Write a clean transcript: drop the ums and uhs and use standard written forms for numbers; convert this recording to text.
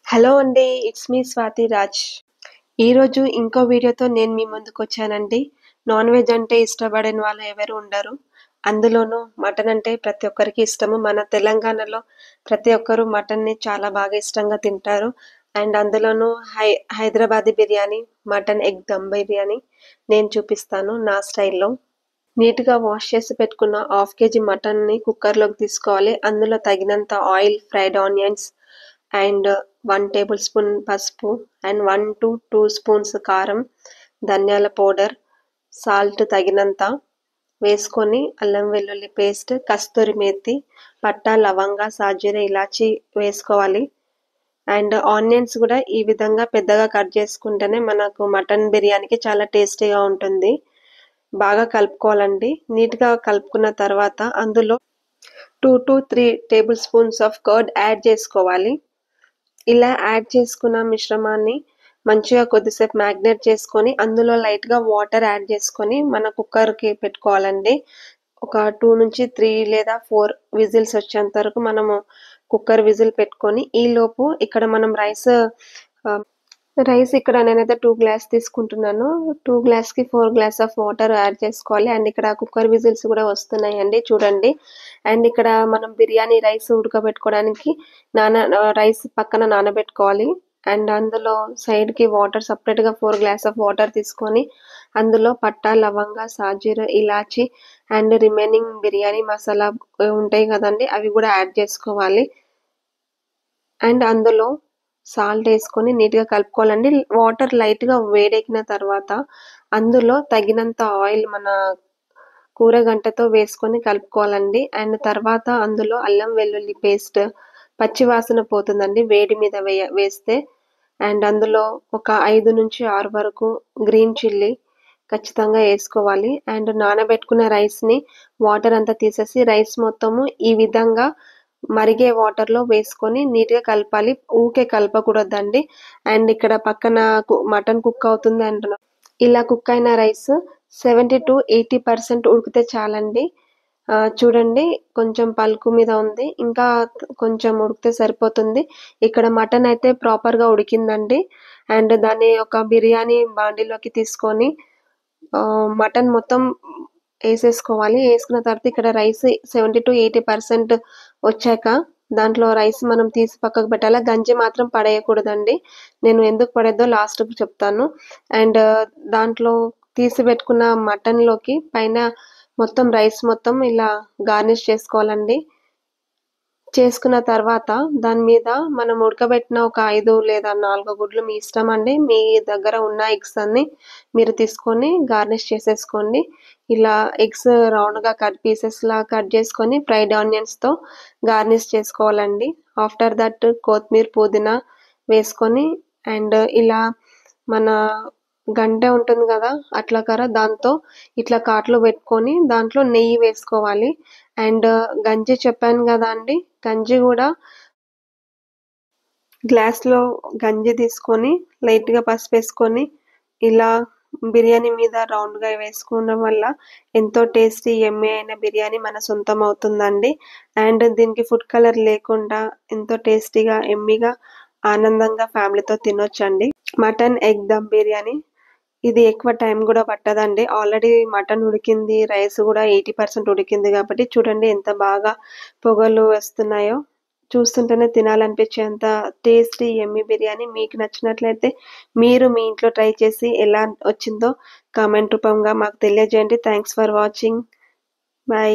Hello అండి. It's me Swathi Raj. ఈరోజు ఇంకో వీడియోతో నేను మీ ముందుకొచ్చానండి. నాన్ వెజ్ అంటే ఇష్టపడని వాళ్ళు ఎవరు ఉండరు. అందులోనూ మటన్ అంటే ప్రతి ఒక్కరికి ఇష్టము. మన తెలంగాణలో ప్రతి ఒక్కరు మటన్‌ని చాలా బాగా ఇష్టంగా తింటారు. అండ్ అందులోనూ హైదరాబాదీ బిర్యానీ, మటన్ ఎగ్ దమ్ బిర్యానీ నేను చూపిస్తాను నా స్టైల్‌లో. నీట్‌గా వాష్ చేసి పెట్టుకున్న హాఫ్ కేజీ మటన్‌ని కుక్కర్‌లోకి తీసుకోవాలి. అందులో తగినంత oil, fried onions and 1 table spoon పసుపు అండ్ 1-2 స్పూన్స్ కారం, ధనియాల పౌడర్, సాల్ట్ తగినంత వేసుకొని అల్లం వెల్లుల్లి పేస్ట్, కస్తూరి మేతి, పట్టా, లవంగా, సాజీర, ఇలాచి వేసుకోవాలి. అండ్ ఆనియన్స్ కూడా ఈ విధంగా పెద్దగా కట్ చేసుకుంటేనే మనకు మటన్ బిర్యానీకి చాలా టేస్టీగా ఉంటుంది. బాగా కలుపుకోవాలండి. నీట్‌గా కలుపుకున్న తర్వాత అందులో 2-3 table spoons of curd add చేసుకోవాలి. ఇలా యాడ్ చేసుకున్న మిశ్రమాన్ని మంచిగా కొద్దిసేపు మ్యాగ్నేట్ చేసుకొని అందులో లైట్‌గా వాటర్ యాడ్ చేసుకొని మన కుక్కర్‌కి పెట్టుకోవాలండి. ఒక 2-3 లేదా 4 విజిల్స్ వచ్చేంత వరకు మనము కుక్కర్ విజిల్ పెట్టుకొని ఈలోపు ఇక్కడ మనం రైస్ ఇక్కడ నేనైతే 2 గ్లాస్ తీసుకుంటున్నాను. 2 గ్లాస్‌కి 4 గ్లాస్ ఆఫ్ వాటర్ యాడ్ చేసుకోవాలి. అండ్ ఇక్కడ కుక్కర్ విజిల్స్ కూడా వస్తున్నాయండి చూడండి. అండ్ ఇక్కడ మనం బిర్యానీ రైస్ ఉడకబెట్టుకోవడానికి రైస్ పక్కన నానబెట్టుకోవాలి. అండ్ అందులో సైడ్‌కి వాటర్ సెపరేట్‌గా 4 గ్లాస్ ఆఫ్ వాటర్ తీసుకొని అందులో పట్టా, లవంగా, సాజీర, ఇలాచి అండ్ రిమైనింగ్ బిర్యానీ మసాలా ఉంటాయి కదండీ! అవి కూడా యాడ్ చేసుకోవాలి. అండ్ అందులో సాల్ట్ ఏసుకొని నీట్‌గా కలుపుకోవాలండి. వాటర్ లైట్‌గా వేడెక్కిన తర్వాత అందులో తగినంత ఆయిల్ మన కూర గంటెతో వేసుకొని కలుపుకోవాలండి. అండ్ తర్వాత అందులో అల్లం వెల్లుల్లి పేస్ట్ పచ్చి వాసన పోతుందండి వేడి మీద వేస్తే. అండ్ అందులో ఒక 5-6 వరకు గ్రీన్ చిల్లీ ఖచ్చితంగా ఏసుకోవాలి. అండ్ నానబెట్టుకున్న రైస్‌ని వాటర్ అంతా తీసేసి రైస్ మొత్తము ఈ విధంగా మరిగే వాటర్‌లో వేసుకొని నీట్‌గా కలపాలి. ఊకే కలపకూడదండి. అండ్ ఇక్కడ పక్కన మటన్ కుక్ అవుతుంది అంటున్నా. ఇలా కుక్ అయిన రైస్ 70-80% ఉడికితే చాలండి. చూడండి కొంచెం పలుకు మీద ఉంది. ఇంకా కొంచెం ఉడికితే సరిపోతుంది. ఇక్కడ మటన్ అయితే ప్రాపర్‌గా ఉడికిందండి. అండ్ దాన్ని ఒక బిర్యానీ బాండీలోకి తీసుకొని మటన్ మొత్తం ఏసేసుకోవాలి. ఏసుకున్న తర్వాత ఇక్కడ రైస్ 70-80% వచ్చాక దాంట్లో రైస్ మనం తీసి పక్కకు పెట్టాలి. గంజి మాత్రం పడేయకూడదండి. నేను ఎందుకు పడేద్దో లాస్ట్‌కి చెప్తాను. అండ్ దాంట్లో తీసి పెట్టుకున్న మటన్‌లోకి పైన మొత్తం రైస్ మొత్తం ఇలా గార్నిష్ చేసుకోవాలండి. చేసుకున్న తర్వాత దాని మీద మనం ఉడకబెట్టిన ఒక 5 లేదా 4 గుడ్లు మీ ఇష్టం అండి. మీ దగ్గర ఉన్న ఎగ్స్ అన్ని మీరు తీసుకొని గార్నిష్ చేసేసుకోండి. ఇలా ఎగ్స్ రౌండ్‌గా పీసెస్‌లా కట్ చేసుకొని ఫ్రైడ్ ఆనియన్స్‌తో గార్నిష్ చేసుకోవాలండి. ఆఫ్టర్ దట్ కొత్తిమీర, పుదీనా వేసుకొని అండ్ ఇలా మన గంటె ఉంటుంది గదా! అట్లకార దాంతో ఇట్లా కాట్లు పెట్టుకొని దాంట్లో నెయ్యి వేసుకోవాలి. అండ్ గంజి చెప్పాను గదా అండి! గంజి గూడా గ్లాస్‌లో గంజి తీసుకొని లైట్‌గా పసుపేసుకొని ఇలా బిర్యానీ మీద రౌండ్‌గా వేసుకోవడం వల్ల ఎంతో టేస్టీ యమ్మీ అయిన బిర్యానీ మన సొంతం అవుతుందండి. అండ్ దీనికి ఫుడ్ కలర్ లేకుండా ఎంతో టేస్టీగా, యమ్మీగా, ఆనందంగా ఫ్యామిలీతో తినొచ్చండి. Mutton egg dum biryani. ఇది ఎక్కువ టైం గూడా పట్టదండి. ఆల్రెడీ మటన్ ఉడికింది. రైస్ గూడా 80% ఉడికింది గాబట్టి చూడండి ఎంత బాగా పొగలు వస్తున్నాయో. చూస్తుంటేనే తినాలనిపించేంత టేస్టీ యమ్మీ బిర్యానీ. మీకు నచ్చినట్లయితే మీరు మీ ఇంట్లో ట్రై చేసి ఎలా వచ్చిందో కామెంట్ రూపంగా మాకు తెలియజేయండి. Thanks for watching. బై.